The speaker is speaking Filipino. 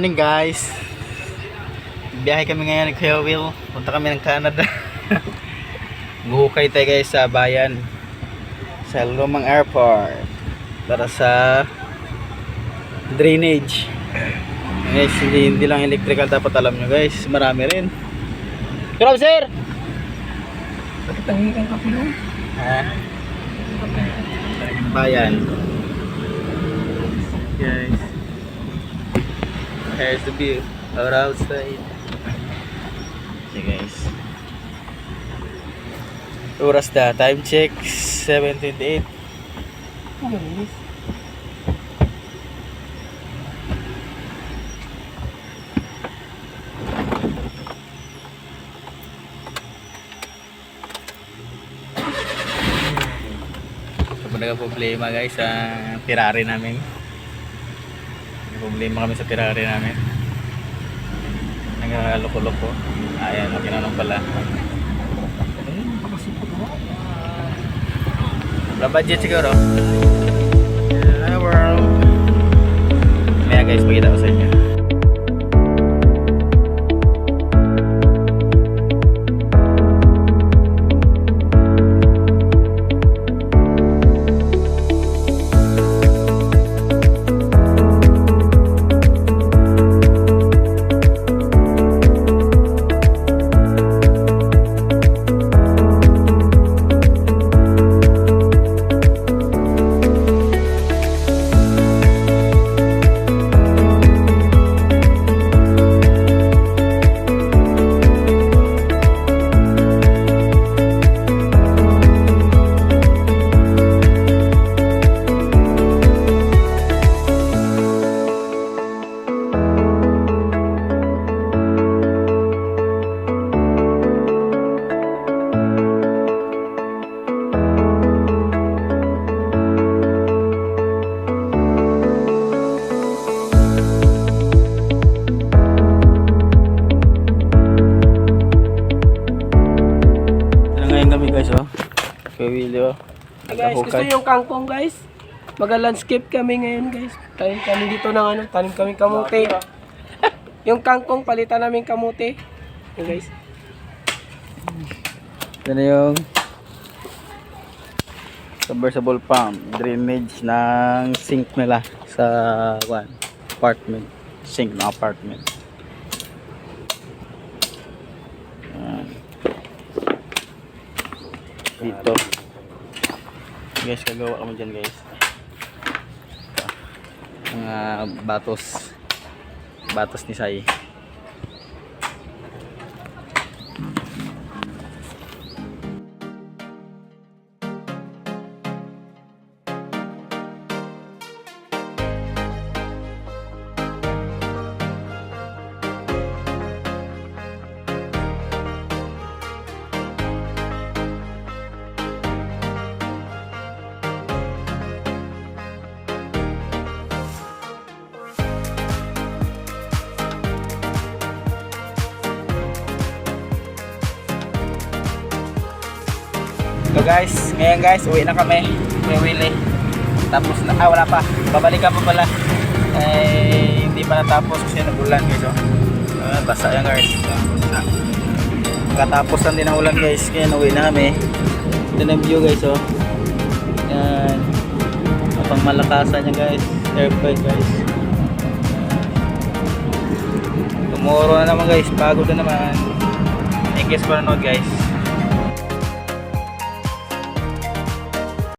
morning guys. Biyahe kami ngayon ni Kuya Will. Punta kami ng Canada. Buhukay tayo guys sa bayan, sa lumang airport, para sa drainage. Guys, hindi lang electrical, dapat alam nyo guys, marami rin. Grab sir! Bakit ang hinggang kape nun? Ha? Bayan guys, here's the view outside. Okay guys, oras na, time check 7:28. Ang galis. Problema guys sa Ferrari namin. May problema kami sa Ferrari namin. Naglaloko-loko. Ayan, okay na lang pala. Wala budget siguro. Hello world. Maya guys, pakita ko sa inyo. Guys, oh. Kawili, oh. Guys, gusto yung kangkong guys. Mag-landscape kami ngayon guys. Tanim kami dito ng ano, tanim kami kamote. Yung kangkong palitan namin kamote. Yung guys. Yan na yung submersible pump, drainage ng sink nila sa apartment. Sink ng apartment. Dito guys, kagawa kami dyan guys, mga batos ni Sai. So guys, ngayon guys, uwi na kami. May Willie. Tapos na, wala pa. Babalikan pa pala. Hindi pa natapos kasi nagulan guys, oh. Basa yan guys. Katapos lang din ang ulan guys. Kaya uwi na kami. Ito na yung view guys, oh. Yan. Pang malakasan niya guys. Airplane guys. Tomorrow na naman guys. Pagod na naman. Thank you for nanood guys.